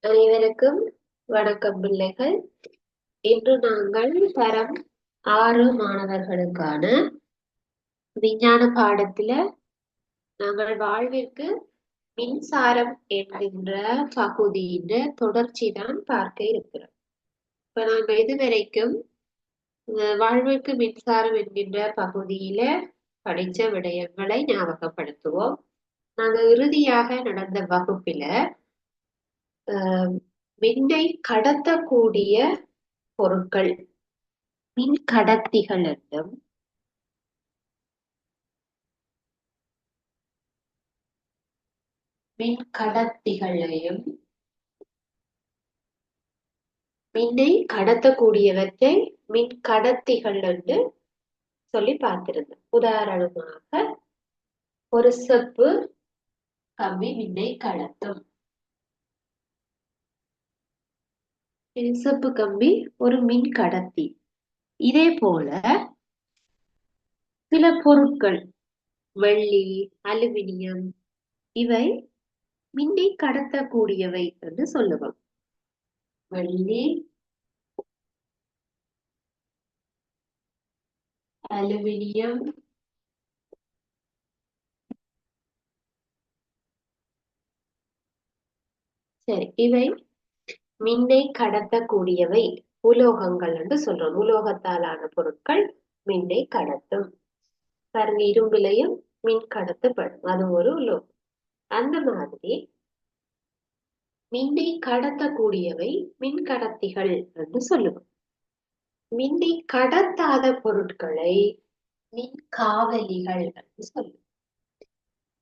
அனைவருக்கும் வணக்கம் பிள்ளைகள். இன்று நாங்கள் தரம் 6 மாணவர்களுக்கான விஞ்ஞான பாடத்துல நாங்கள் வாழ்விற்கு மின்சாரம் என்கின்ற பகுதியின் தொடர்ச்சி தான் பார்க்க இருக்கிறோம். இப்ப நாங்க இதுவரைக்கும் வாழ்விற்கு மின்சாரம் என்கின்ற பகுதியில படிச்ச விடயங்களை ஞாபகப்படுத்துவோம். நாங்க இறுதியாக நடந்த வகுப்பில மின்னை கடத்தக்கூடிய பொருட்கள் மின் கடத்திகள் என்றும் மின் கடத்திகளையும் மின்னை கடத்தக்கூடியவற்றை மின் கடத்திகள் என்று சொல்லி பார்த்திருந்தோம். உதாரணமாக ஒரு செப்பு கம்பி மின்னை கடத்தும். செப்பு கம்பி ஒரு மின் கடத்தி. இதே போல சில பொருட்கள் வெள்ளி, அலுமினியம் இவை மின்னை கடத்தக்கூடியவை என்று சொல்லுவோம். வெள்ளி, அலுமினியம், சரி, இவை மின்னை கடத்தக்கூடியவை உலோகங்கள் என்று சொல்றோம். உலோகத்தாலான பொருட்கள் மின்னை கடத்தும். பாருங்க, இரும்புலையும் மின் கடத்தப்படும், அது ஒரு உலோகம். அந்த மாதிரி மின்னை கடத்தக்கூடியவை மின் கடத்திகள் என்று சொல்லுவோம். மின்னை கடத்தாத பொருட்களை மின் காவலிகள் என்று சொல்லுவோம்.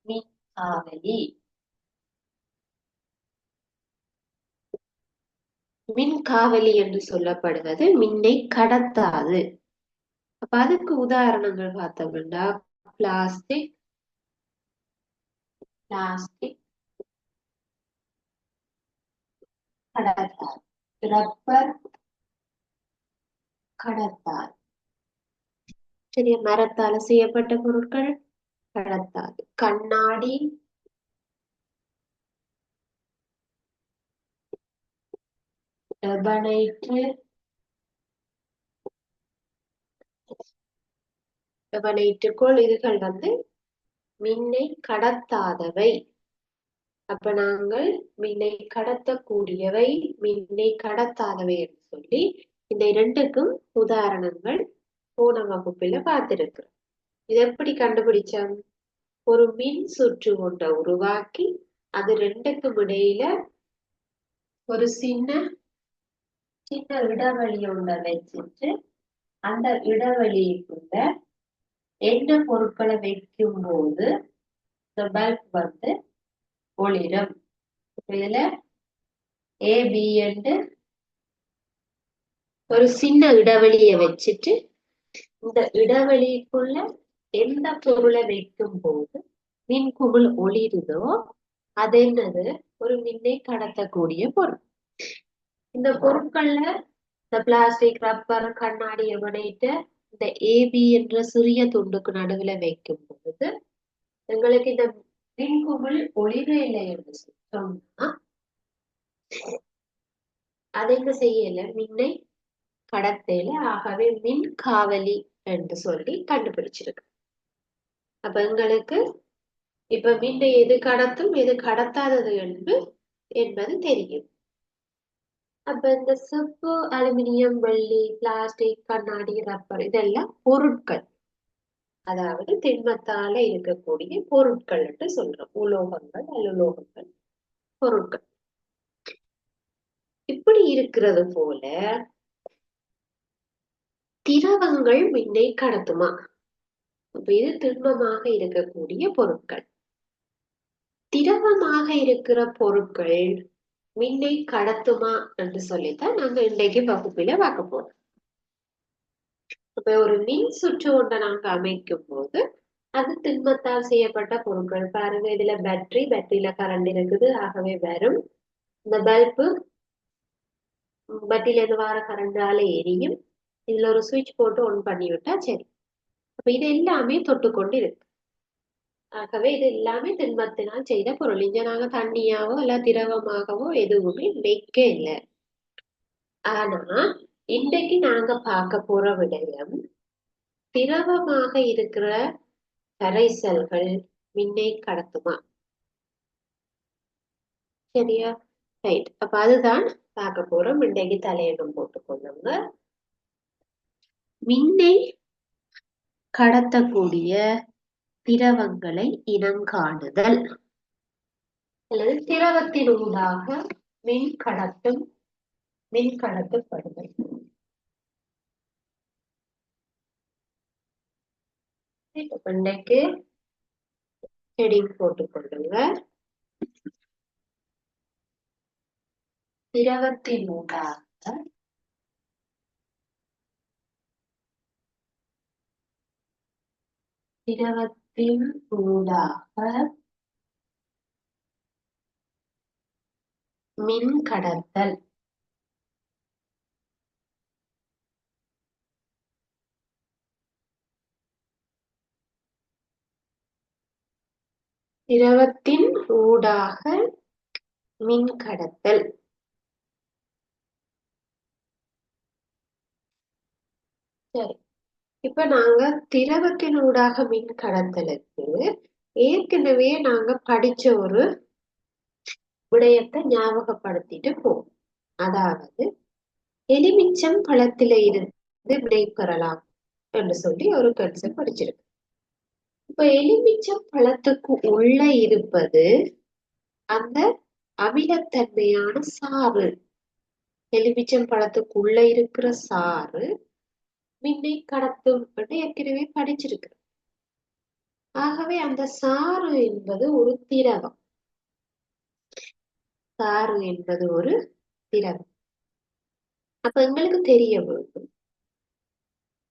மின் காவலி. மின் காவலி என்று சொல்லப்படுவது மின்னை கடத்தாது. அப்ப அதுக்கு உதாரணங்கள் பார்த்தோம்னா பிளாஸ்டிக் கடத்தாது, ரப்பர் கடத்தாது, சரியா, மரத்தால செய்யப்பட்ட பொருட்கள் கடத்தாது, கண்ணாடி டெபனைட்டுக்குள் இதுகள் மின்னை கடத்தாதவை. அப்ப நாங்கள் மின்னை கடத்தக்கூடியவை மின்னை கடத்தாதவை என்று சொல்லி இந்த இரண்டுக்கும் உதாரணங்கள் போன வகுப்புல பார்த்திருக்கிறோம். இது எப்படி கண்டுபிடிச்சோம்? ஒரு மின் சுற்று ஒன்றை உருவாக்கி அது ரெண்டுக்கும் இடையில ஒரு சின்ன சின்ன இடைவெளி ஒன்றை வச்சுட்டு அந்த இடைவெளிக்குள்ள என்ன பொருட்களை வைக்கும் போது இந்த பல்ப் ஒளிரும். இதுல ஏபி என்று ஒரு சின்ன இடைவெளியை வச்சுட்டு இந்த இடைவெளிக்குள்ள எந்த பொருளை வைக்கும் போது மின் குமிழ் ஒளிருதோ அது என்னது? ஒரு மின்னை கடத்தக்கூடிய பொருள். இந்த பொருட்கள்ல இந்த பிளாஸ்டிக், ரப்பர், கண்ணாடி எவனைட்டு இந்த ஏபி என்ற சிறிய துண்டுக்கு நடுவுல வைக்கும் பொழுது எங்களுக்கு இந்த மின் குமிழ் ஒளிர இல்லை என்று சொன்னா அதை என்ன செய்யல? மின்னை கடத்தல. ஆகவே மின் காவலி என்று சொல்லி கண்டுபிடிச்சிருக்கு. அப்ப எங்களுக்கு இப்ப மின்னை எது கடத்தும் எது கடத்தாதது என்பது தெரியும். அப்ப இந்த செப்பு, அலுமினியம், வெள்ளி, பிளாஸ்டிக், கண்ணாடி, ரப்பர் இதெல்லாம் பொருட்கள், அதாவது திண்மத்தால இருக்கக்கூடிய பொருட்கள் என்று சொல்றோம். உலோகங்கள், அல்லுலோகங்கள், பொருட்கள். இப்படி இருக்கிறது போல திரவங்கள் மின்னை கடத்துமா? இது திண்மமாக இருக்கக்கூடிய பொருட்கள். திரவமாக இருக்கிற பொருட்கள் மின்னை கடத்துமா என்று சொல்லித்தான் நாங்க இன்றைக்கு வகுப்பில பார்க்க போறோம். இப்ப ஒரு மின் சுற்று ஒன்றை நாங்க அமைக்கும் போது அது திண்மத்தால் செய்யப்பட்ட பொருட்கள். பாருங்க, இதுல பேட்டரியில கரண்ட் இருக்குது, ஆகவே வரும். இந்த பல்பு பேட்டரியில இருந்து வர கரண்டால எரியும். இதுல ஒரு சுவிட்ச் போட்டு ஒன் பண்ணி விட்டா சரி. அப்ப இது எல்லாமே தொட்டுக்கொண்டு இருக்கு. ஆகவே இது எல்லாமே திண்மத்தினால் செய்த பொருள். இங்க நாங்க தண்ணியாவோ இல்ல திரவமாகவோ எதுவுமே வைக்க இல்லை. ஆனா இன்றைக்கு நாங்க பார்க்க போற விடயம் திரவமாக இருக்கிற கரைசல்கள் மின்னை கடத்துமா? சரியா? ரைட். அப்ப அதுதான் பார்க்க போறோம். இன்றைக்கு தலையகம் போட்டுக்கொள்ளுங்க. மின்னை கடத்தக்கூடிய திரவங்களை இனங்காணுதல் அல்லது திரவத்தினூடாக மின் கடத்தப்படுதல். இன்றைக்கு ஹெடிங் போட்டுக்கொள்ளுங்க. திரவத்தினூடாக மின் கடத்தல். திரவத்தின் ஊடாக மின் கடத்தல். சரி, இப்ப நாங்க திரவத்தினூடாக மின் கடத்தலுக்கு ஏற்கனவே நாங்க படிச்ச ஒரு விடயத்தை ஞாபகப்படுத்திட்டு போவோம். அதாவது எலுமிச்சம் பழத்தில இருந்து விடை பெறலாம் என்று சொல்லி ஒரு கன்செப்ட் படிச்சிருக்கு. இப்ப எலுமிச்சம் பழத்துக்கு உள்ள இருப்பது அந்த அமிலத்தன்மையான சாறு. எலுமிச்சம் பழத்துக்குள்ள இருக்கிற சாறு மின்னை கடத்தும் ஏற்கனவே படிச்சிருக்கு. ஆகவே அந்த சாறு என்பது ஒரு திரவம். சாறு என்பது ஒரு திரவம். அப்ப எங்களுக்கு தெரிய வேண்டும்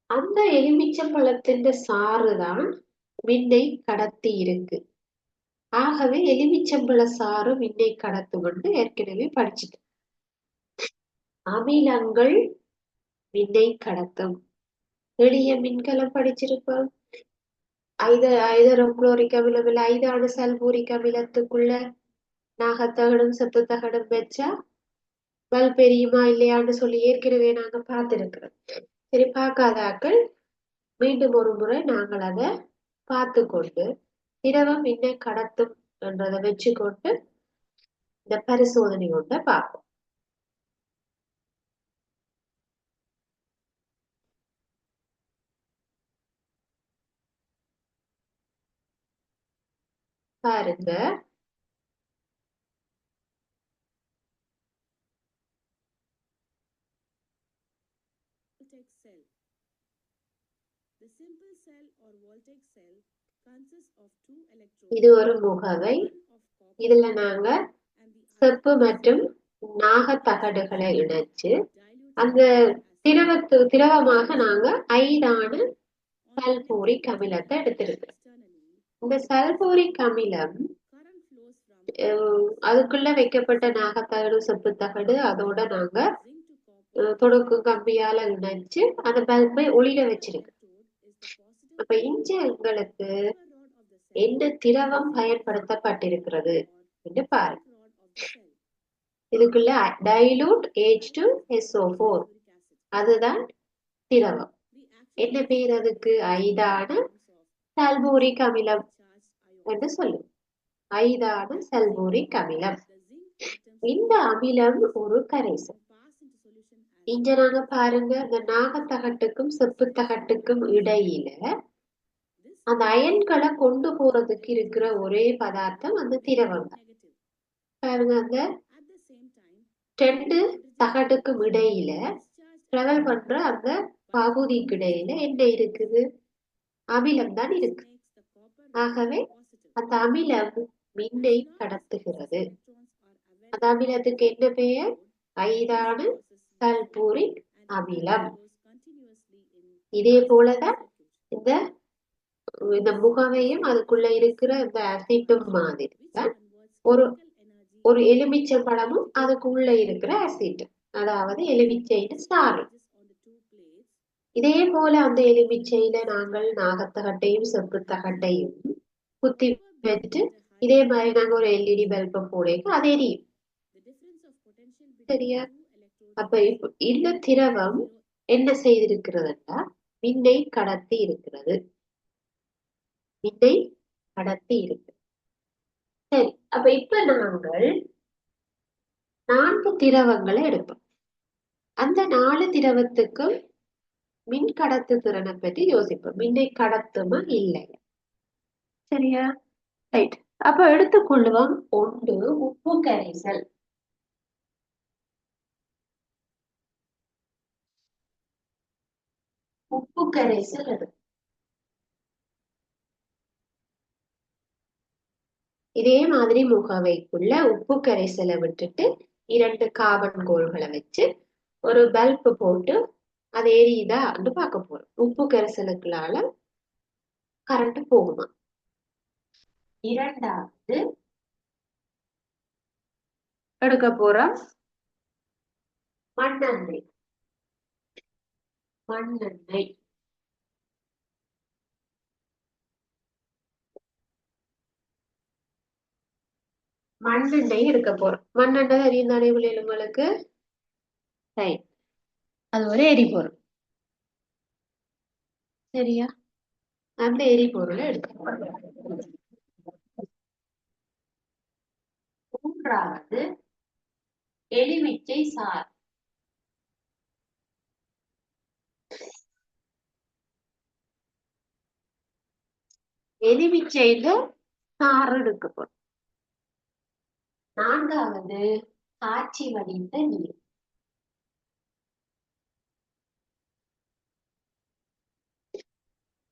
அந்த எலுமிச்சம்பழத்தின் சாறுதான் மின்னை கடத்தி இருக்கு. ஆகவே எலுமிச்சம்பழ சாறு மின்னை கடத்தும் என்று ஏற்கனவே படிச்சுட்டு. அமிலங்கள் மின்னை கடத்தும். எளிய மின்கலம் படிச்சிருப்போம். ஐதரோகுளோரிக் அமிலம் இல்ல 5 அணு சல்பூரிக் அமிலத்துக்குள்ள நாகத்தகடும் செப்பு தகடும் வச்சா பல்ப் எரியுமா இல்லையான்னு சொல்லி ஏற்கனவே நாங்க பார்த்திருக்கிறோம். சரி, பார்க்காதாக்கள் மீண்டும் ஒரு முறை நாங்கள் அதை பார்த்து கொண்டு திரவம் மின்னை கடத்தும் என்றதை வச்சுக்கொண்டு இந்த பரிசோதனை கொண்ட பார்ப்போம். பாருங்க, இது ஒரு முகவை. இதுல நாங்க செப்பு மற்றும் நாகத்தகடுகளை இணைச்சு அந்த திரவமாக நாங்க 5 அணு சல்பூரிக் அமிலத்தை எடுத்திருக்கிறோம். இந்த சல்பூரிக் அமிலம் அதுக்குள்ள வைக்கப்பட்ட நாகத்தகடு செப்பு தகடு அதோட நாங்க தொடக்கும் கம்பியால இணைச்சு அந்த பல்பை ஒளிர வச்சிருக்கு. அப்ப இங்க எங்களுக்கு என்ன திரவம் பயன்படுத்தப்பட்டிருக்கிறது என்று பாருங்க. இதுக்குள்ள டைலூட் H2SO4 அதுதான் திரவம். என்ன பேர் அதுக்கு? 5 அணு சல்பூரிக் அமிலம் என்று சொல்லும். 5 அணு சல்பூரிக் அமிலம். இந்த அமிலம் ஒரு கரைசல். இங்க நாங்க பாருங்க, இந்த நாகத்தகட்டுக்கும் செப்பு தகட்டுக்கும் இடையில அந்த அயன்களை கொண்டு போறதுக்கு இருக்கிற ஒரே பதார்த்தம் அந்த திரவம் தான். பாருங்க, அந்த 2 தகட்டுக்கும் இடையில டிராவல் பண்ற அந்த பகுதிக்கு இடையில என்ன இருக்குது? அமிலம் தான் இருக்கு. ஆகவே அந்த அமிலம் மின்னை கடத்துகிறது. அந்த அமிலத்துக்கு என்ன பெயர்? 5 அணு சல்பூரிக் அமிலம். இதே போலதான் இந்த முகவையும் அதுக்குள்ள இருக்கிற இந்த அசிட்டும் மாதிரி தான் ஒரு எலுமிச்சை பழமும் அதுக்குள்ள இருக்கிற அசிட், அதாவது எலுமிச்சையின் சாறு. இதே போல அந்த எலுமிச்சையில நாங்கள் நாகத்தகட்டையும் செப்பு தகட்டையும் குத்தி வச்சுட்டு இதே மாதிரி நாங்க ஒரு எல்இடி பல்பை போடுங்க அது எரியும். சரியா? அப்ப இப்ப இந்த திரவம் என்ன செய்திருக்கிறதுன்னா மின்னை கடத்தி இருக்கிறது. மின்னை கடத்தி இருக்கு. சரி, அப்ப இப்ப நாங்கள் 4 திரவங்களை எடுப்போம். அந்த 4 திரவத்துக்கும் மின் கடத்து திறனை பற்றி யோசிப்போம். மின்னை கடத்துமா இல்லையா? சரியா? ரைட். அப்ப எடுத்துக்கொள்ளுவோம். ஒன்று உப்பு கரைசல். உப்பு கரைசல் எடுக்கும். இதே மாதிரி முகவைக்குள்ள உப்பு கரைசலை விட்டுட்டு 2 கார்பன் கோள்களை வச்சு ஒரு பல்ப் போட்டு அது எரியுதான்னு பார்க்க போறோம். உப்பு கரைசலுக்குள்ளால கரண்ட் போகுமா? இரண்டாவது எடுக்க போறோம் மண்ணெண்ணெய். மண்ணெண்ணெய் மண்ணெண்ணெய் எடுக்க போறோம். மண்ணெண்ணெய் தெரியும் தானே உங்களுக்கு? ரைட். அது ஒரு எரிபொருள். சரியா? அந்த எரிபொருளை எடுக்க போறோம். மூன்றாவது எலுமிச்சை சாறு. எலுமிச்சையில சாறு எடுக்க போறோம். நான்காவது காய்ச்சி வடித்த நீர்.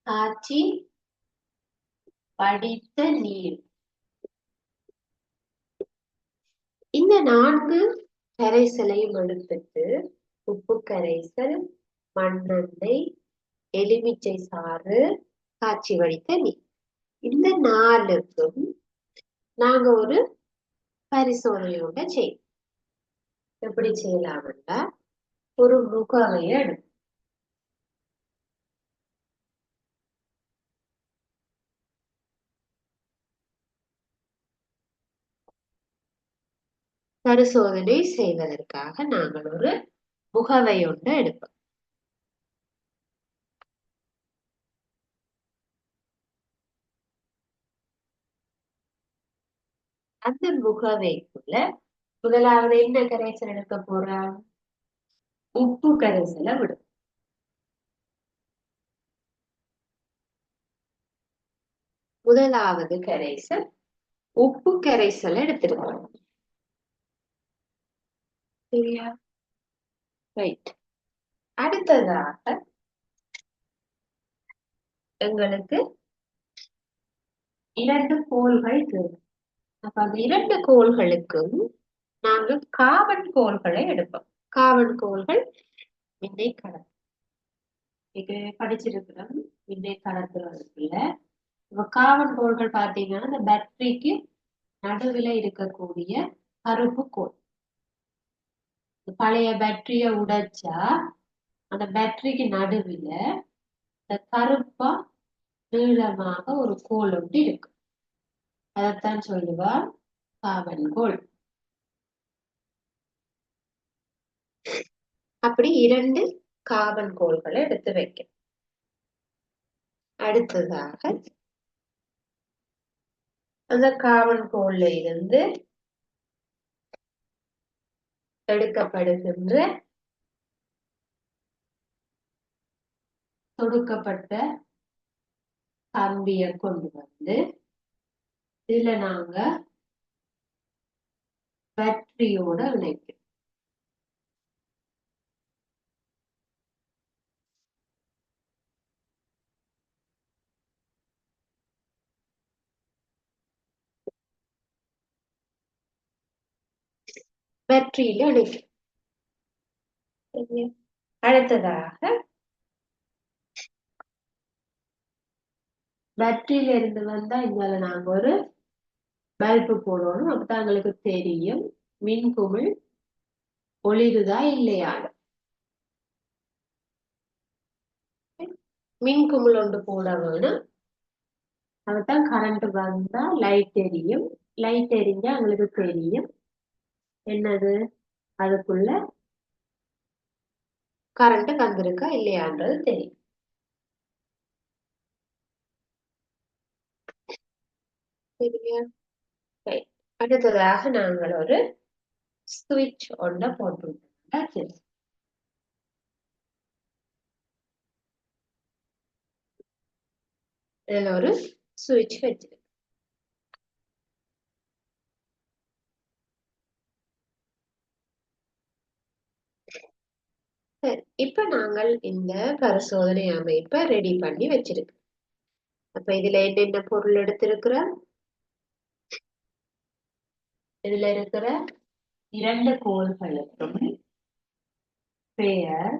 காய்ச்சி வடித்த நீர். இந்த 4 கரைசலையும் எடுத்துட்டு உப்பு கரைசல், மண்ணெண்ணெய், எலுமிச்சை சாறு, காய்ச்சி வடித்த நீர், இந்த 4க்கும் நாங்க ஒரு பரிசோதனையோட செய்வோம். எப்படி செய்யலாம்னா ஒரு முகவையை எடுப்போம். பரிசோதனை செய்வதற்காக நாங்கள் ஒரு முகவை ஒன்று எடுப்போம். அந்த முகவைக்குள்ள முதலாவது என்ன கரைசல் எடுக்க போறோம்? உப்பு கரைசலை விடும். முதலாவது கரைசல் உப்பு கரைசல் எடுத்துருக்கோம். சரியா? ரைட். அடுத்ததாக எங்களுக்கு 2 கோள்கள் தேவை. அப்ப அந்த 2 கோள்களுக்கும் நாங்கள் கார்பன் கோள்களை எடுப்போம். கார்பன் கோள்கள் மின்னை கடத்தும். இது படிச்சிருக்கிறோம். மின்னை கடத்துறதுக்குள்ள கார்பன் கோள்கள் பார்த்தீங்கன்னா இந்த பேட்டரிக்கு நடுவில் இருக்கக்கூடிய கருப்பு கோள். பழைய பேட்டரிய உடைச்சா அந்த பேட்டரிக்கு நடுவில் இந்த கருப்பா நீளமாக ஒரு கோள் ஒன்று இருக்கு. அதைத்தான் சொல்லுவா கார்பன் கோள். அப்படி 2 கார்பன் கோள்களை எடுத்து வைக்க. அடுத்ததாக அந்த கார்பன் கோள்ல இருந்து எடுக்கப்படுகின்ற தொடுக்கப்பட்ட கம்பியை கொண்டு வந்து இதுல நாங்க பேட்டரியோட இணைக்கிறோம். பேட்டரியில இணைக்கிறோம். அடுத்ததாக பேட்டரியில இருந்து வந்தா இங்க நாங்க ஒரு பல்பு போடணும். அப்பதான் எங்களுக்கு தெரியும் மின்குமிழ் ஒளிருதா இல்லையான்னு. மின்குமிழ் ஒன்று போட வேணும். அதுதான் கரண்ட் வந்தா லைட் எரியும். லைட் எரிஞ்சா உங்களுக்கு தெரியும் என்னது அதுக்குள்ள கரண்ட் வந்திருக்கா இல்லையான்றது தெரியும். சரியா? அடுத்ததாக நாங்கள் ஒரு ஸ்விட்ச் ஒன்ன போட்டுருக்கோம். இதுல ஒரு சுவிட்ச் வச்சிருக்கு. சரி, இப்ப நாங்கள் இந்த பரிசோதனை அமைப்பை ரெடி பண்ணி வச்சிருக்கோம். அப்ப இதுல என்னென்ன பொருள் எடுத்திருக்கிறோம்? இதுல இருக்கிற 2 கோள்களுக்கும் பெயர்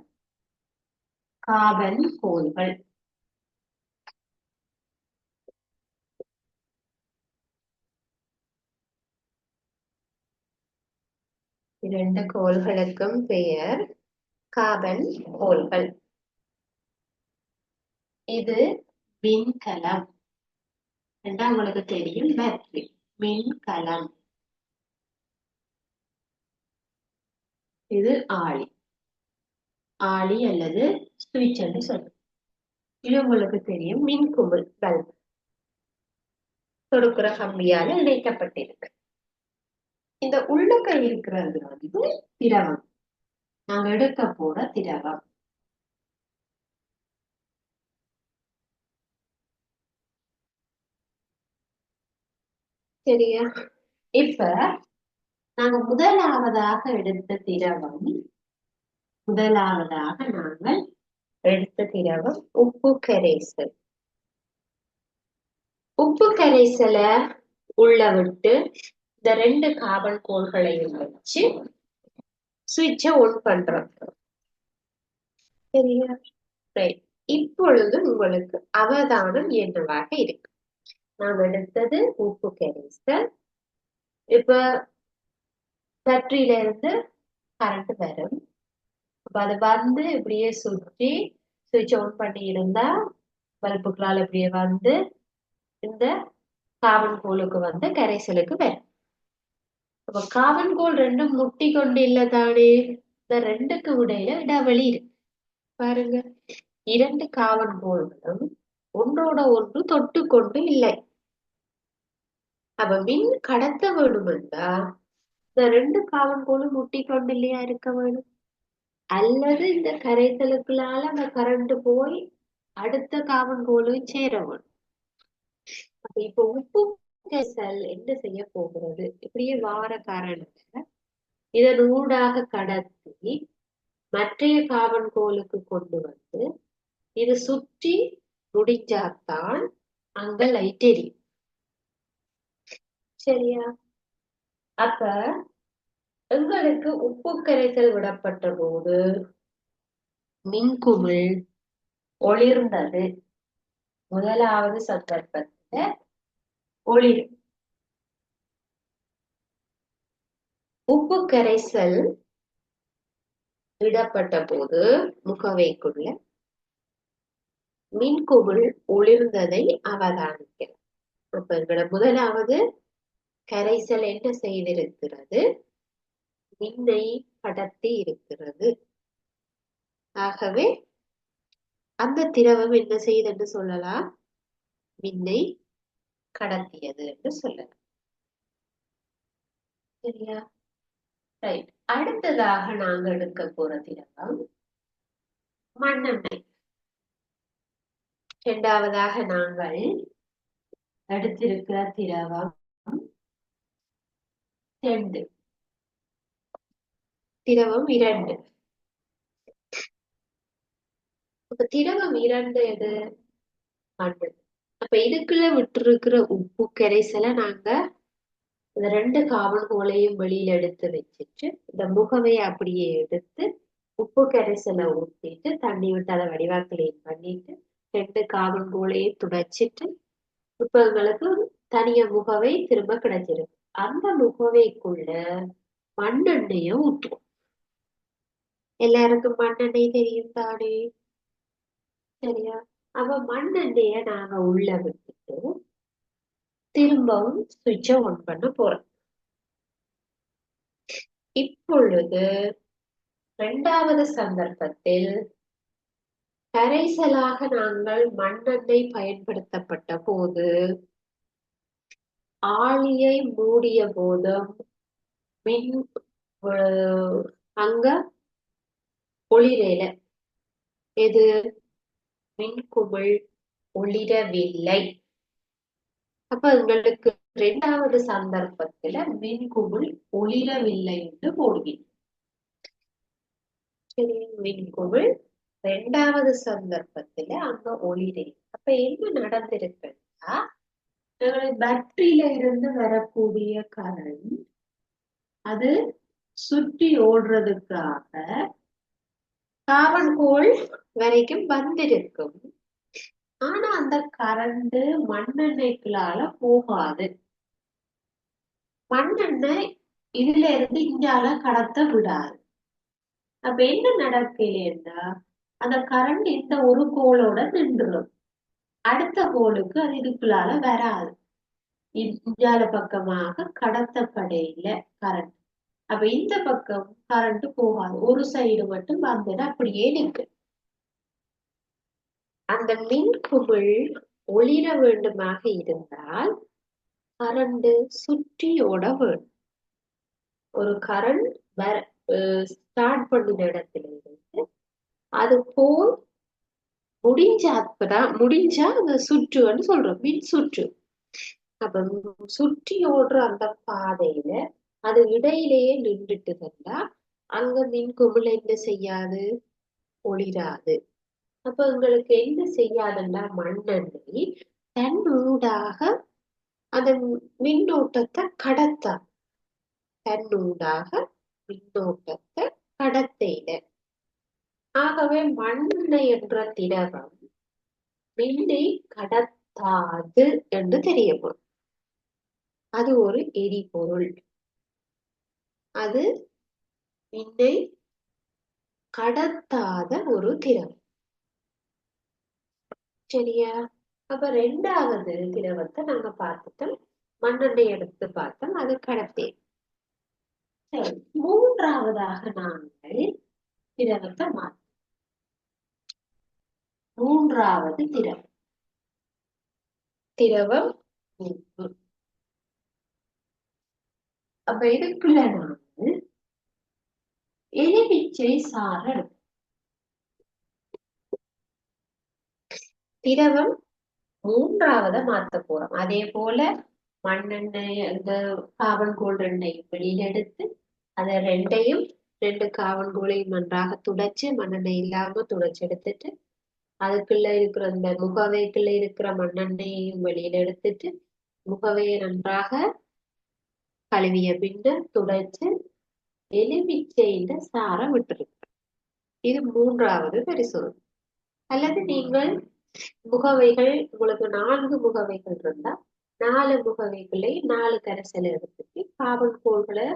கார்பன் கோள்கள். இரண்டு கோள்களுக்கும் பெயர் கார்பன் கோள்கள். இது மின்கலம். உங்களுக்கு தெரியும் பேட்டரி. மின்கலம். இது ஆளி. ஆளி அல்லது சுவிட்ச் என்று சொல்லுவோம். இது உங்களுக்கு தெரியும் மின்குமிழ் பல்ப். தொடுக்கிற கம்பியால இணைக்கப்பட்டிருக்கு. இந்த உள்ளுக்க இருக்கிறது வந்து திரவம். நாங்க எடுக்க போற திரவம். சரியா? இப்ப நாங்க முதலாவதாக எடுத்த திரவம் உப்பு கரைசல். உப்பு கரைசலை உள்ள விட்டு இந்த 2 கார்பன் கோள்களையும் வச்சு சுவிட்சை ஆன் பண்றோம். சரியா? ரைட். இப்பொழுது உங்களுக்கு அவதானம் என்னவாக இருக்கு? நாம் எடுத்தது உப்பு கரைசல். இப்ப பேட்டரியில இருந்து கரண்ட் வரும். அப்ப அது வந்து இப்படியே சுற்றி சுவிட்ச் ஆன் பண்ணி இருந்தா பல்புகளால் இப்படியே வந்து இந்த கார்பன் கோளுக்கு வந்து கரைசலுக்கு வரும். அப்ப கார்பன் கோள் ரெண்டும் முட்டி கொண்டு இல்ல தானே, இந்த 2க்கு இடையில இடைவெளி இருக்கு. பாருங்க, 2 கார்பன் கோள்களும் ஒன்றோட ஒன்று தொட்டு கொண்டு இல்லை. அப்ப மின் கடத்த வேணுமென்றா இந்த 2 கார்பன் கோளும் முட்டி கொண்டு இல்லையா இருக்க வேணும், அல்லது இந்த கரைசலுக்குள்ளால அந்த கரண்ட் போய் அடுத்த கார்பன் கோளும் சேர வேணும். அப்ப இப்ப உப்பு கரைசல் என்ன செய்ய போகிறது? இப்படியே வார கரண்ட் இதன் ஊடாக கடத்தி மற்றைய கார்பன் கோளுக்கு கொண்டு வந்து இது சுற்றி முடிஞ்சாத்தான் அங்க லைட் எரியும். சரியா? அப்ப எங்களுக்கு உப்பு கரைசல் விடப்பட்ட போது மின்குமிழ் ஒளிர்ந்தது. முதலாவது சந்தர்ப்பத்துல ஒளிரும். உப்பு கரைசல் விடப்பட்ட போது முகவைக்குள்ள மின்குமிழ் ஒளிர்ந்ததை அவதானிக்கிறோம். அப்ப எங்களோட முதலாவது கரைசல் என்ன செய்திருக்கிறது? மின்னை கடத்தி இருக்கிறது. ஆகவே அந்த திரவம் என்ன செய்யுது என்று சொல்லலாம்? மின்னை கடத்தியது என்று சொல்லலாம். சரியா? ரைட். அடுத்ததாக நாங்கள் எடுக்க போற திரவம் மண்ணெண்ணெய். இரண்டாவதாக நாங்கள் எடுத்திருக்கிற திரவம் 2. திரவம் 2. அப்ப திரவம் 2 எது? மண்ணு. அப்ப இதுக்குள்ள விட்டுருக்கிற உப்பு கரைசலை நாங்க இந்த 2 கார்பன் கோளையும் வெளியில எடுத்து வச்சுட்டு இந்த முகவையை அப்படியே எடுத்து உப்பு கரைசலை ஊற்றிட்டு தண்ணி விட்டு அதை வடிவா கிளீன் பண்ணிட்டு 2 கார்பன் கோளையும் துடைச்சிட்டு இப்ப எங்களுக்கு தனிய முகவை திரும்ப கிடைச்சிருக்கு. அந்த முகவைக்குள்ள மண்ணெண்ணெய ஊற்றுவோம். எல்லாருக்கும் மண்ணெண்ணெய் தெரியும் தானே? சரியா? அப்ப மண்ணெண்ணெய நாங்க உள்ள விட்டுட்டு திரும்பவும் சுவிட்சை ஆன் பண்ண போறேன். இப்பொழுது 2வது சந்தர்ப்பத்தில் கரைசலாக நாங்கள் மண்ணெண்ணெய் பயன்படுத்தப்பட்ட போது ஆளியை மூடிய போதும் மின் அங்க ஒளிரேல எது மின்குமிழ் ஒளிரவில்லை. அப்ப எங்களுக்கு 2வது சந்தர்ப்பத்துல மின்குமிழ் ஒளிரவில்லை என்று போடுகிறோம். சரி, மின்குமிழ் 2வது சந்தர்ப்பத்துல அங்க ஒளிரே. அப்ப என்ன நடந்திருக்குன்னா பேட்டரியில இருந்து வரக்கூடிய கரண்ட் அது சுற்றி ஓடுறதுக்காக கார்பன் கோள் வரைக்கும் வந்திருக்கும். ஆனா அந்த கரண்ட் மண்ணெண்ணெய்க்குள்ளால போகாது. மண்ணெண்ணெய் இதுல இருந்து இங்கால கடத்த விடாது. அப்ப என்ன நடக்கலைன்னா அந்த கரண்ட் இந்த ஒரு கோளோட நின்றுடும். அடுத்த கோளுக்கு அது இதுக்குள்ளால வராது. இந்தியால பக்கமாக கடத்தப்படையில கரண்ட். அப்ப இந்த பக்கம் கரண்ட் போகாது, ஒரு சைடு மட்டும் வந்தது அப்படியே நிற்கு. அந்த மின்குமிழ் ஒளிர வேண்டுமாக இருந்தால் கரண்ட் சுற்றி ஓட வேண்டும். ஒரு கரண்ட் ஸ்டார்ட் பண்ணின இடத்துல இருந்து அது போல் முடிஞ்சா அந்த சுற்றுன்னு சொல்றோம், மின் சுற்று. அப்ப சுற்றி ஓடுற அந்த பாதையில அது இடையிலேயே நின்றுட்டுதுன்னா அங்க மின்குமிழ் என்ன செய்யாது, ஒளிராது. அப்ப உங்களுக்கு என்ன செய்யாதுன்னா மண்ணெண்ணெய் தன்னூடாக அந்த மின்னோட்டத்தை கடத்தாது. தன்னூடாக மின்னோட்டத்தை கடத்தையில. ஆகவே மண்ணெண்ணெய் என்ற திரவம் மின்னை கடத்தாது என்று தெரிய வரும். அது ஒரு எரிபொருள். அது மின்னை கடத்தாத ஒரு திரவம். சரியா? அப்ப 2வது திரவத்தை நாங்க பார்த்துட்டோம், மண்ணெண்ணெய் எடுத்து பார்த்தோம், அது கடத்தே. சரி, 3வதாக நாங்கள் திரவத்தை மாற்றோம். 3வது திரவம் உப்பு. அப்ப இதுக்குள்ள நாங்கள் எலுமிச்சை சாறு எடுப்போம். திரவம் 3வது மாத்த போறோம். அதே போல மண்ணெண்ணெய் அந்த கார்பன் கோள் 2ஐயும் வெளியில எடுத்து அதை 2 கார்பன் கோளையும் நன்றாக துடைச்சு மண்ணெண்ணெய் இல்லாம துடைச்சு எடுத்துட்டு அதுக்குள்ள இருக்கிற அந்த முகவைக்குள்ள இருக்கிற மண்ணெண்ணெயையும் வெளியில எடுத்துட்டு முகவையை நன்றாக கழுவிய பின்னர் துடைச்சு எலுமிச்சையின் சாரை விட்டுருக்கு. இது 3வது பரிசோதனை. அல்லது நீங்கள் முகவைகள் உங்களுக்கு 4 முகவைகள் இருந்தா 4 முகவைகளை 4 கரைசலை எடுத்துட்டு கார்பன் கோள்களை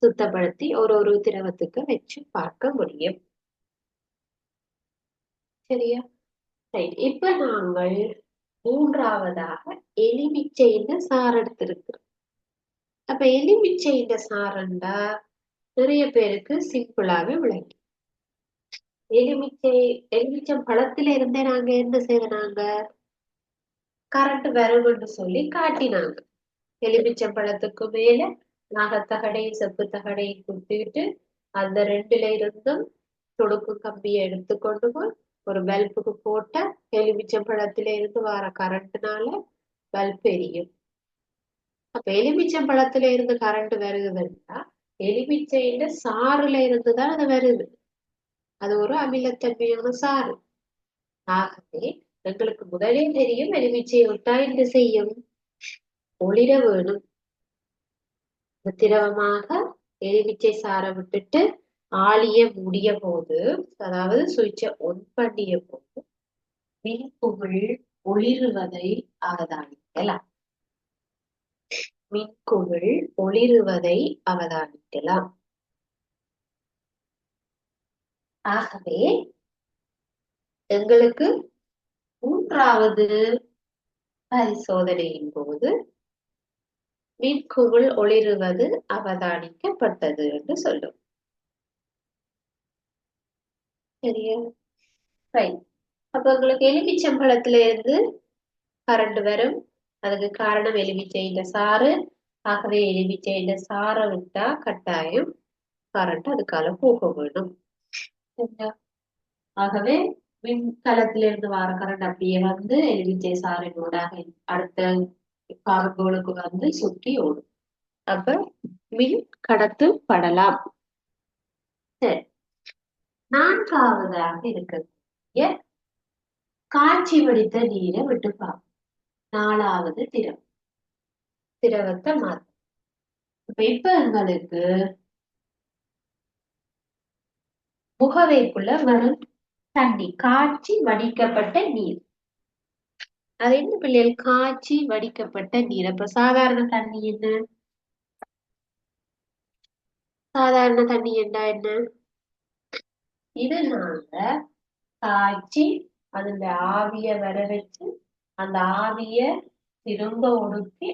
சுத்தப்படுத்தி ஒரு திரவத்துக்கு வச்சு பார்க்க முடியும். சரியா? ரைட். இப்ப நாங்கள் 3வதாக எலுமிச்சையின் சாறு எடுத்திருக்கிறோம். அப்ப எலுமிச்சையின் சாறுண்டா நிறைய பேருக்கு சிம்பிளாவே விளங்கி. எலுமிச்சம் பழத்துல இருந்தே நாங்க என்ன செய்தாங்க, கரண்ட் வரும்னு சொல்லி காட்டினாங்க. எலுமிச்சம் பழத்துக்கு மேல நாகத்தகடையும் செப்பு தகடையும் குத்திட்டு அந்த 2ல இருந்தும் துடுப்பு கம்பியை எடுத்துக்கொண்டு போய் ஒரு பல்புக்கு போட்ட எலுமிச்சம் பழத்துல இருந்து வர கரண்ட்னால பல்ப் எரியும். அப்ப எலுமிச்சம் பழத்துல இருந்து கரண்ட் வருதுன்னா எலுமிச்சையில சாறுல இருந்துதான் அது வருது. அது ஒரு அமிலத்தன்மையான சாறு. ஆகவே எங்களுக்கு முதலே தெரியும் எலுமிச்சையை விட்டா என்ன செய்யும், ஒளிர வேணும். திரவமாக எலுமிச்சை சாரை விட்டுட்டு ஆளிய மூடிய போது, அதாவது சுவிட்சை ஒன் பண்ணிய போது மின்குமிழ் ஒளிருவதை அவதானிக்கலாம். மின்குமிழ் ஒளிருவதை அவதானிக்கலாம். ஆகவே எங்களுக்கு 3வது பரிசோதனையின் போது மின்குமிழ் ஒளிருவது அவதானிக்கப்பட்டது என்று சொல்லும். சரியா? ரைட். அப்ப உங்களுக்கு எலுமிச்சம்பழத்துல இருந்து கரண்ட் வரும். அதுக்கு காரணம் எலுமிச்சையின் சாறு. ஆகவே எலுமிச்சையின் சாறை விட்டா கட்டாயம் கரண்ட் அதுக்கால போக வேணும். சரியா? ஆகவே மின்கலத்திலிருந்து வர கரண்ட் அப்படியே வந்து எலுமிச்சை சாறினூடாக அடுத்த கார்போலுக்கு வந்து சுற்றி ஓடும். அப்ப மின் கடத்து படலாம். சரி, நான்காவதாக இருக்கக்கூடிய காட்சி வடித்த நீரை விட்டு பார்ப்போம். நாலாவது திரவத்தை மாற்றும். இப்ப எங்களுக்கு முகவைக்குள்ள வரும் தண்ணி காய்ச்சி வடிக்கப்பட்ட நீர். அது என்ன பிள்ளைகள்? காய்ச்சி வடிக்கப்பட்ட நீர். அப்ப சாதாரண தண்ணி என்ன? சாதாரண தண்ணி என்ன? இது நாங்க காய்ச்சி அதுல ஆவிய வர வச்சு அந்த ஆவிய திரும்ப ஒடுக்கி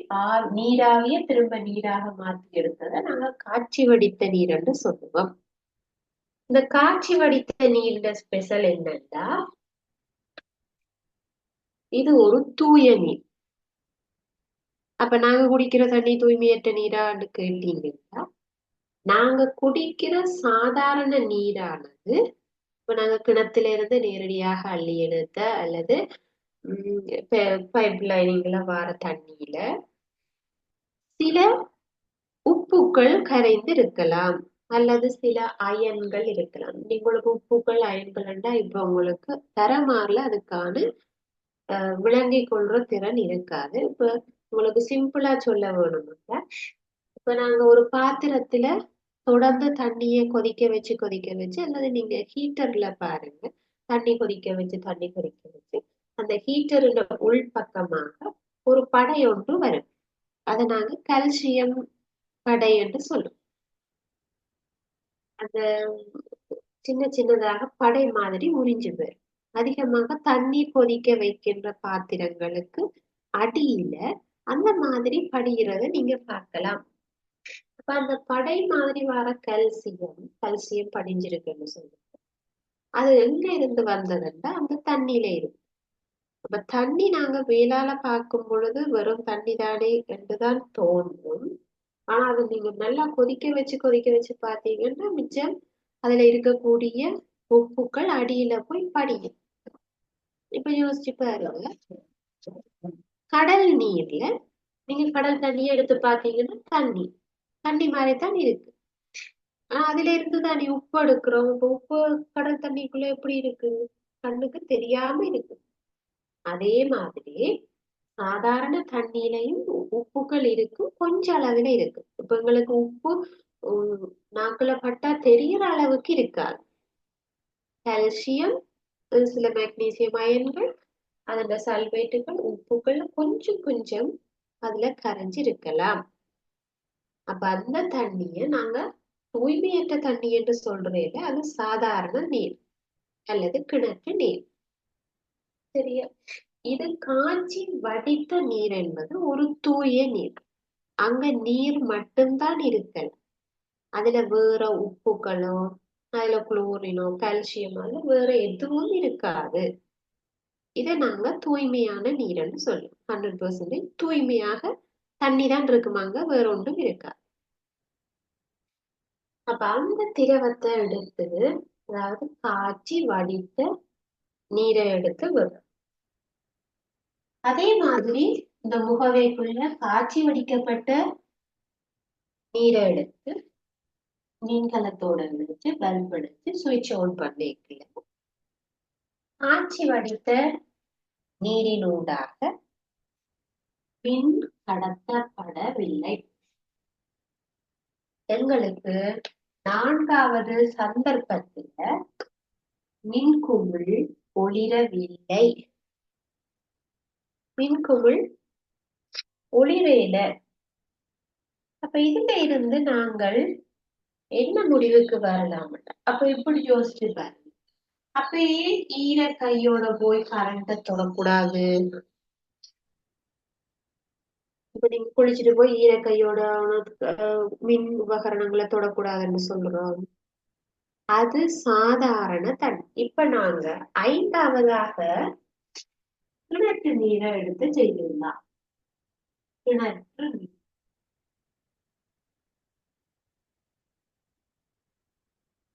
நீராவிய திரும்ப நீராக மாற்றி எடுத்ததை நாங்க காய்ச்சி வடித்த நீர் என்று சொல்லுவோம். இந்த காய்ச்சி வடித்த நீரோட ஸ்பெஷல் என்னன்னா, இது ஒரு தூய நீர். அப்ப நாங்க குடிக்கிற தண்ணி தூய்மையற்ற நீரான்னு கேட்டீங்கன்னா, நாங்க குடிக்கிற சாதாரண நீரானது இப்ப நாங்க கிணத்துல இருந்து நேரடியாக அள்ளி எடுத்த அல்லது பைப் லைனிங்ல வர தண்ணியில சில உப்புக்கள் கரைந்து இருக்கலாம் அல்லது சில அயன்கள் இருக்கலாம். உங்களுக்கு உப்புக்கள் அயன்கள் இப்ப உங்களுக்கு தரமாறல அதுக்கான விளங்கி கொள்ற திறன் இருக்காது. இப்ப உங்களுக்கு சிம்பிளா சொல்ல வேணும்னா, இப்ப நாங்க ஒரு பாத்திரத்துல தொடர்ந்து தண்ணியை கொதிக்க வச்சு அல்லது நீங்க ஹீட்டர்ல பாருங்க, தண்ணி கொதிக்க வச்சு அந்த ஹீட்டரோட உள் பக்கமாக ஒரு படை ஒன்று வரும். அதை நாங்க கால்சியம் படை என்று சொல்லுவோம். அந்த சின்ன சின்னதாக படை மாதிரி உறிஞ்சு போயிடும். அதிகமாக தண்ணீர் கொதிக்க வைக்கின்ற பாத்திரங்களுக்கு அடியில அந்த மாதிரி படிகிறத நீங்க பார்க்கலாம். அப்ப அந்த படை மாதிரி வர கல்சியம் படிஞ்சிருக்குன்னு சொல்லுவோம். அது எங்க இருந்து வந்ததுன்னா அந்த தண்ணியில இருக்கு. அப்ப தண்ணி நாங்க வேளால பார்க்கும் பொழுது வெறும் தண்ணி தானே என்றுதான் தோன்றும். ஆனா அது நீங்க நல்லா கொதிக்க வச்சு பாத்தீங்கன்னா மிச்சம் அதுல இருக்கக்கூடிய உப்புக்கள் அடியில போய் படியும். இப்ப யோசிச்சு பாருங்க, கடல் நீர்ல நீங்க கடல் தண்ணியை எடுத்து பாத்தீங்கன்னா தண்ணி மாதிரிதான் இருக்கு. ஆனா அதுல இருந்து தானே உப்பு எடுக்கிறோம். இப்ப உப்பு கடல் தண்ணிக்குள்ள எப்படி இருக்கு? கண்ணுக்கு தெரியாம இருக்கு. அதே மாதிரி சாதாரண தண்ணியிலையும் உப்புகள் இருக்கு, கொஞ்ச அளவுல இருக்கு. இப்ப எங்களுக்கு உப்பு நாக்குல பட்டா தெரியற அளவுக்கு இருக்காது. கால்சியம், சில மெக்னீசியம் அயன்கள், அதுல சல்பேட்டுகள், உப்புகள் கொஞ்சம் அதுல கரைஞ்சு இருக்கலாம். அப்ப அந்த தண்ணிய நாங்க தூய்மையற்ற தண்ணி என்று சொல்றேன். அது சாதாரண நீர் அல்லது கிணற்று நீர். சரியா? இது காய்ச்சி வடித்த நீர் என்பது ஒரு தூய நீர். அங்க நீர் மட்டும்தான் இருக்கல். அதுல வேற உப்புகளோ அதுல குளோரினோ கால்சியமோ வேற எதுவும் இருக்காது. இதை நாங்க தூய்மையான நீர்ன்னு சொல்லுவோம். 100% தூய்மையாக தண்ணி தான் இருக்குமாங்க, வேற ஒன்றும் இருக்காது. அப்ப அந்த திரவத்தை எடுத்து, அதாவது காய்ச்சி வடித்த நீரை எடுத்து வரும். அதே மாதிரி இந்த முகவைக்குள்ள காய்ச்சி வடிக்கப்பட்ட நீரை எடுத்து மின்கலத்தோட வச்சு பல்ப் எடுத்து சுவிட்ச் ஆன் பண்ணிக்கல, காய்ச்சி வடித்த நீரினூடாக மின் கடத்தப்படவில்லை. எங்களுக்கு 4வது சந்தர்ப்பத்துல மின்குமிழ் ஒளிரவில்லை. மின்குமிழ் ஒளிரல. அப்ப இதுல இருந்து நாங்கள் என்ன முடிவுக்கு வரலாம்? அப்ப இப்படி யோசிச்சு பாருங்க. அப்ப ஏன் ஈர கையோட போய் கரண்ட தொடக்கூடாது? இப்ப நீங்க குளிச்சுட்டு போய் ஈர கையோட மின் உபகரணங்களை தொடக்கூடாதுன்னு சொல்றோம். அது சாதாரண தண்ணி. இப்ப நாங்க 5வதாக கிணற்று நீரை எடுத்து செய்திருந்தோம். கிணற்று நீர்.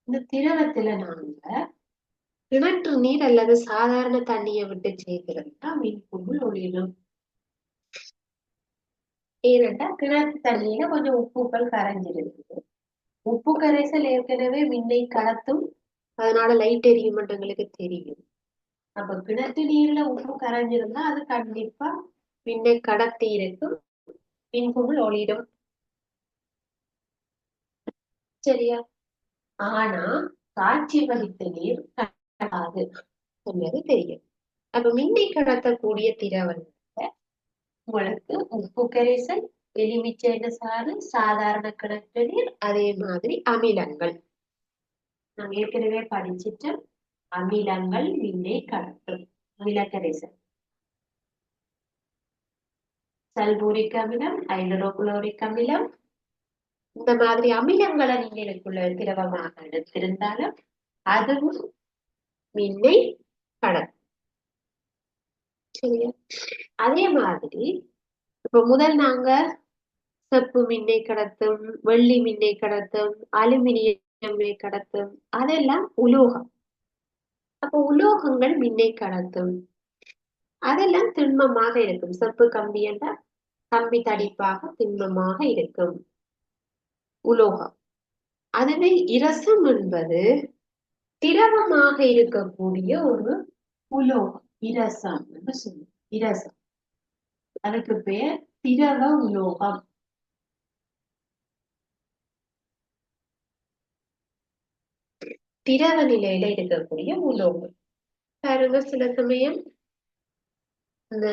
இந்த திரவத்துல நாங்க கிணற்று நீர் அல்லது சாதாரண தண்ணியை விட்டு செய்திருந்தா மீன் குமிழ் ஒளிரும். ஏனென்றா கிணற்று தண்ணியில கொஞ்சம் உப்புக்கள் கரைஞ்சிருக்கு. உப்பு கரைசல் ஏற்கனவே மின்னை கடத்தும், அதனால லைட் எரியும் எங்களுக்கு தெரியும். அப்ப கிணற்று நீர்ல உப்பு கரைஞ்சிருந்தா அது கண்டிப்பா மின்னை கடத்தி இருக்கும், மின்குமிழ் ஒளிரும். சரியா? ஆனா காட்சி வகித்த நீர் கடத்தாது என்பது தெரியும். அப்ப மின்னை கடத்தக்கூடிய திரவங்கள்ல உங்களுக்கு உப்பு கரைசல், எலுமிச்சை சாறு, சாதாரண கிணற்று நீர், அதே மாதிரி அமிலங்கள். நாம் ஏற்கனவே படிச்சுட்டு அமிலங்கள் மின்னை கடத்தும். அமில கரைசல் சல்பூரிக் அமிலம், ஹைட்ரோகுளோரிக் அமிலம், இந்த மாதிரி அமிலங்களை நீங்க இதுக்குள்ள திரவமாக எடுத்திருந்தாலும் அதுவும் மின்னை கடத்தும். சரியா? அதே மாதிரி இப்ப முதல் நாங்க செப்பு மின்னை கடத்தும், வெள்ளி மின்னை கடத்தும், அலுமினியம் கடத்தும், அதெல்லாம் உலோகம். அப்ப உலோகங்கள் மின்னை கடத்தும், அதெல்லாம் திண்மமாக இருக்கும். செப்பு கம்பி என்ற கம்பி தடிப்பாக திண்மமாக இருக்கும் உலோகம். அதுவே இரசம் என்பது திரவமாக இருக்கக்கூடிய ஒரு உலோகம். இரசம் என்று சொல்லுவோம். இரசம், அதுக்கு பெயர் திரவ உலோகம். திரவ நிலையில இருக்கக்கூடிய உலோகம். பாருங்க, சில சமயம் இந்த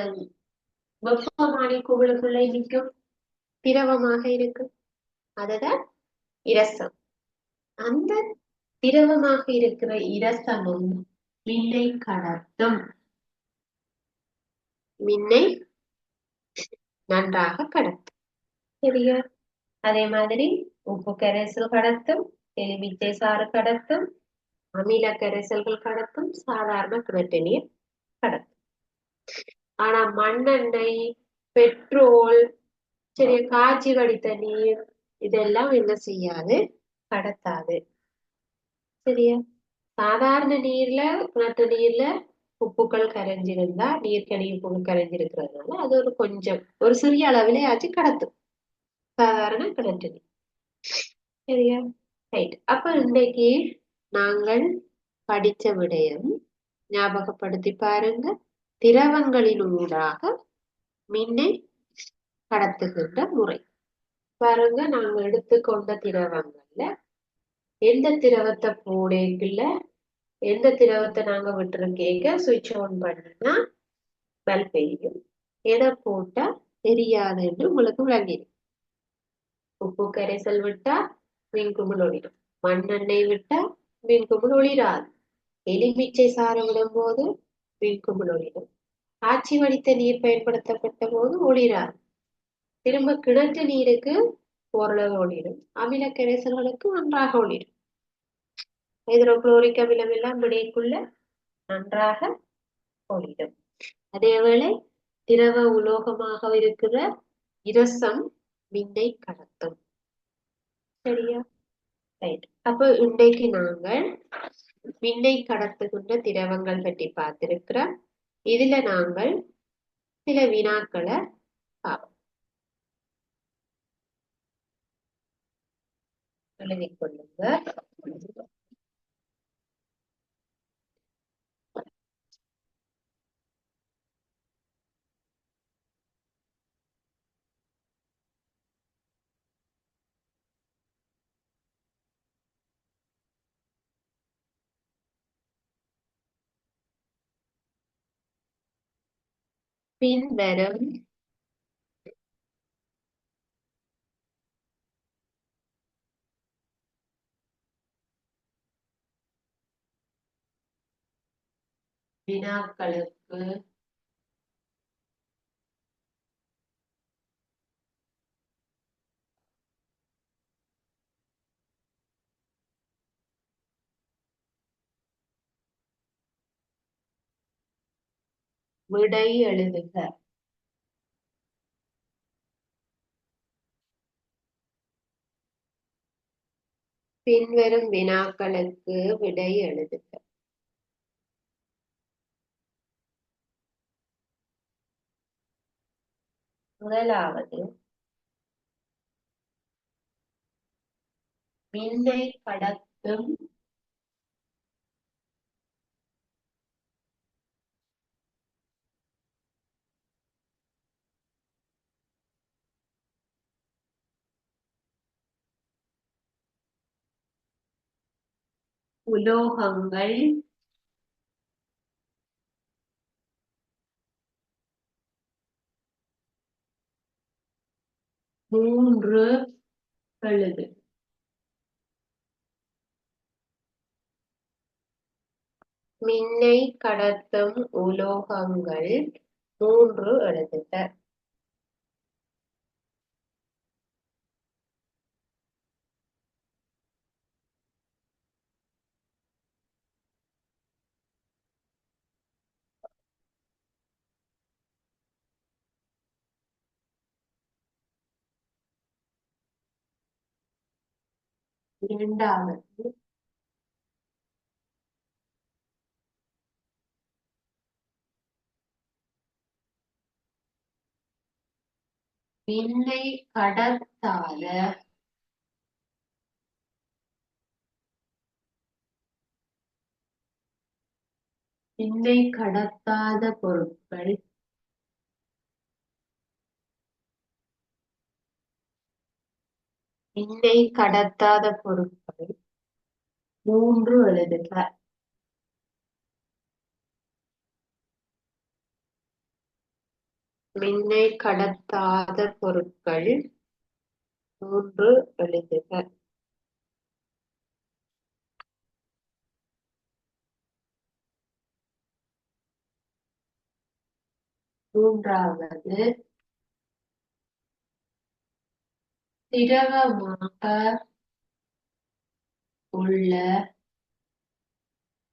வெப்பமானி குவளுக்குள்ள நிற்கும், திரவமாக இருக்கும், அதுதான் இரசம். அந்த திரவமாக இருக்கிற இரசமும் மின்னை கடத்தும். மின்னை நன்றாக கடத்தும். சரியா? அதே மாதிரி உப்பு கரைசல் கடத்தும், எலுமிச்சை சாறு கடத்தும், அமில கரைசல்கள் கடத்தும், சாதாரண கிணற்று நீர் கடத்தும். ஆனா மண்ணெண்ணெய், பெட்ரோல், சரியா, காய்ச்சி வடித்த நீர், இதெல்லாம் என்ன செய்யாது? கடத்தாது. சரியா? சாதாரண நீர்ல, கிணற்று நீர்ல உப்புக்கள் கரைஞ்சிருந்தா, நீர்க்கடி உப்புகள் கரைஞ்சிருக்கிறதுனால அது ஒரு கொஞ்சம் ஒரு சிறிய அளவிலே ஆச்சு கடத்தும் சாதாரண கிணற்று நீர். சரியா? ரைட். அப்ப இன்னைக்கு நாங்கள் படிச்ச விடயம் ஞாபகப்படுத்தி பாருங்க. திரவங்களின் ஊடாக மின்னை கடத்துகின்ற முறை. பாருங்க, நாங்க எடுத்துக்கொண்ட திரவங்கள்ல எந்த திரவத்தை போடல, எந்த திரவத்தை நாங்க விட்டுருக்கேங்க சுவிட்ச் ஆன் பண்ணினா பல்ப் எரியும், எதை போட்டா தெரியாது என்று உங்களுக்கு விளங்கிடும். உப்பு கரைசல் விட்டா மின்குமிழ் ஒளிரும், மண்ணெண்ணெய் விட்டா மின்குமிழ் ஒளிராது, எலுமிச்சை சாறு விடும் போது மின்குமிழ் ஒளிரும், காய்ச்சி வடித்த நீர் பயன்படுத்தப்பட்ட போது ஒளிராது, திரும்ப கிணற்று நீருக்கு ஓரளவு ஒளிரும், அமில கரைசல்களுக்கு நன்றாக ஒளிரும். ஹைட்ரோகுளோரிக் அமிலம் எல்லாம் விடைக்குள்ள நன்றாக ஒளிரும். அதேவேளை திரவ உலோகமாக இருக்கிற இரசம் மின்னை கடத்தும். சரியா? ரைட். அப்ப இன்றைக்கு நாங்கள் மின்னை கடத்துகின்ற திரவங்கள் பற்றி பார்த்திருக்கிறோம். இதுல நாங்கள் சில வினாக்களை பார்ப்போம். எழுதிக் கொள்ளுங்க. பின்வரும் வினாக்களுக்கு விடை எழுதுக. பின்வரும் வினாக்களுக்கு விடை எழுதுக. முதலாவது, மின்னை கடத்தும் உலோகங்கள் மூன்று எழுது. மின்னை கடத்தும் உலோகங்கள் மூன்று எழுதுக. இரண்டாவது, மின்னை கடத்தாத மின்னை கடத்தாத பொருட்கள் மின்னை கடத்தாத பொருட்கள் மூன்று எழுதுக. மின்னை கடத்தாத பொருட்கள் மூன்று எழுதுக. மூன்றாவது, திரவமாக உள்ள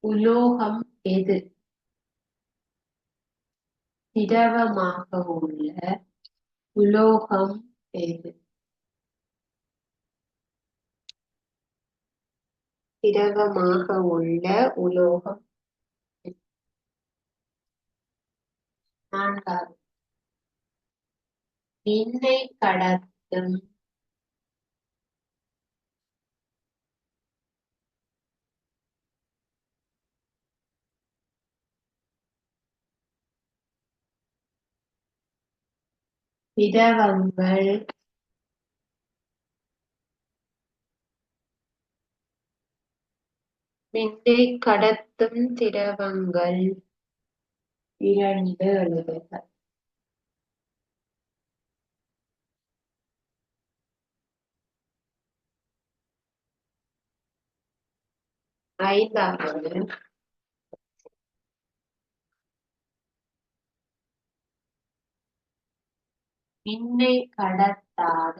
உலோகம் எது? திரவமாக உள்ள உலோகம் எது? திரவமாக உள்ள உலோகம். நான்காவது, மின்னை கடத்தும் திரவங்கள் மின்னை கடத்தும் திரவங்கள் இரண்டு எழுதுக. ஐந்தாவது, மின்னை கடத்தாத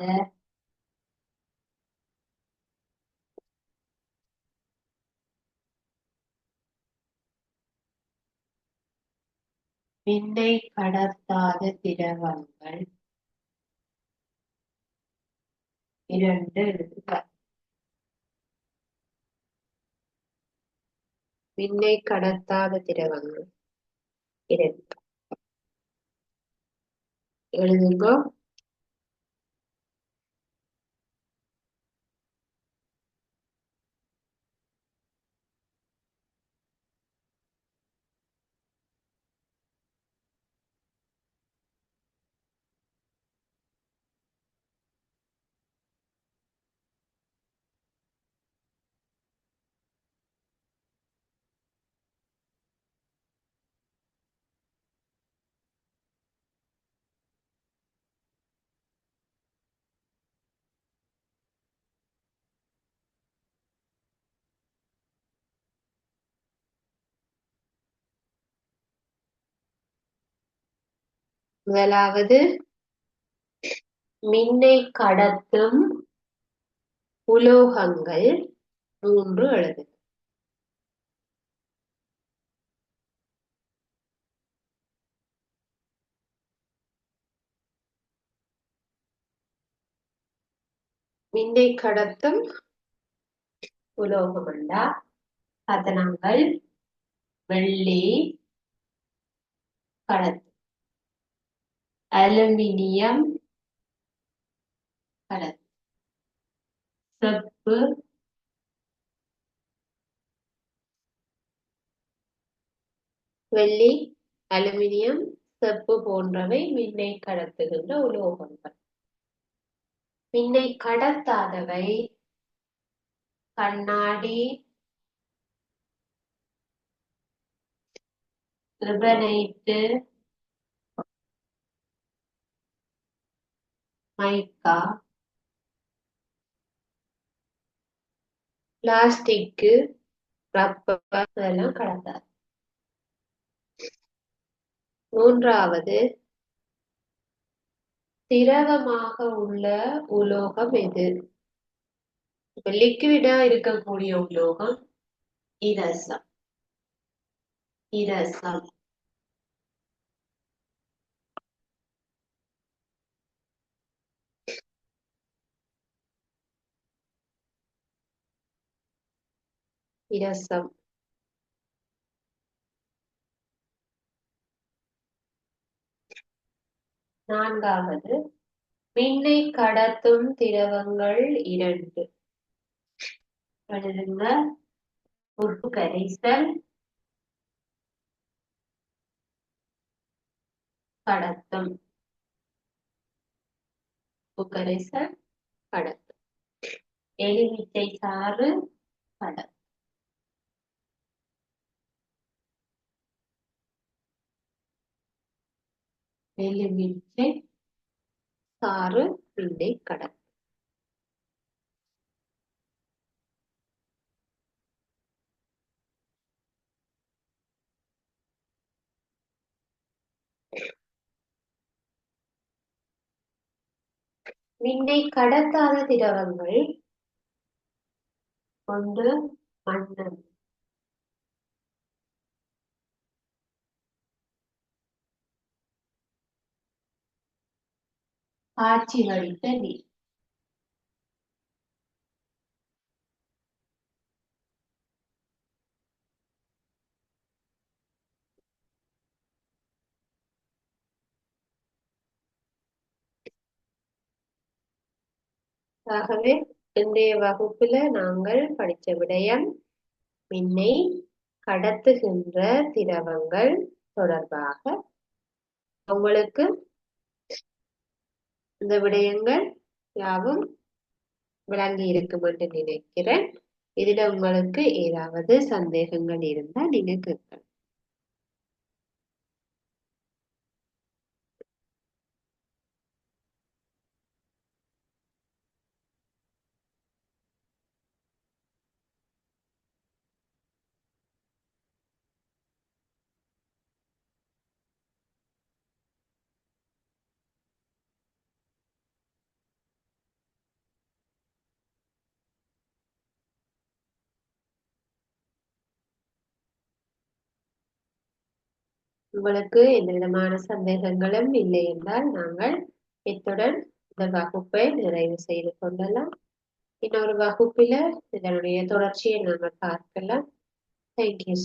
மின்னை கடத்தாத திரவங்கள் இரண்டு எழுதுக. மின்னை கடத்தாத திரவங்கள் இரண்டு எழுதுங்க. முதலாவது, மின்னை கடத்தும் உலோகங்கள் மூன்று எழுதுக. மின்னை கடத்தும் உலோகம் என்றா அது நாங்கள் வெள்ளி கடத்தும், அலுமினியம் கடத்தும், செப்பு, வெள்ளி, அலுமினியம், செப்பு போன்றவை மின்னை கடத்துகின்ற உலோகங்கள். மின்னை கடத்தாதவை கண்ணாடி, கிரிபனைட்டு, மைக்கா, பிளாஸ்டிக், ரப்பர் இதெல்லாம் கடத்தாது. மூன்றாவது, திரவமாக உள்ள உலோகம் எது? லிக்விடா இருக்கக்கூடிய உலோகம் இரசம். இரசம் இரசம். நான்காவது, மின்னை கடத்தும் திரவங்கள் இரண்டு. எழுதுங்க. உப்பு கரைசல், கடத்தும். உப்பு கரைசல் கடத்தும். எலுமிச்சை சாறு கடத்தும். எலுமிச்சை சாறு மின்னை கடத்தும். மின்னை கடத்தாத திரவங்கள் ஒன்று மண்ணெண்ணெய், காய்ச்சி வடித்த நீர். ஆகவே இன்றைய வகுப்புல நாங்கள் படித்த விடயம் மின்னை கடத்துகின்ற திரவங்கள் தொடர்பாக. உங்களுக்கு இந்த விடயங்கள் யாவும் விளங்கி இருக்கும் என்று நினைக்கிறேன். இதுல உங்களுக்கு ஏதாவது சந்தேகங்கள் இருந்தா நீங்க கேட்கலாம். உங்களுக்கு எந்த விதமான சந்தேகங்களும் இல்லை என்றால் நாங்கள் இத்துடன் இந்த வகுப்பை நிறைவு செய்து கொள்ளலாம். இன்னொரு வகுப்பில இதனுடைய தொடர்ச்சியை நாங்கள் பார்க்கலாம். தேங்க்யூ.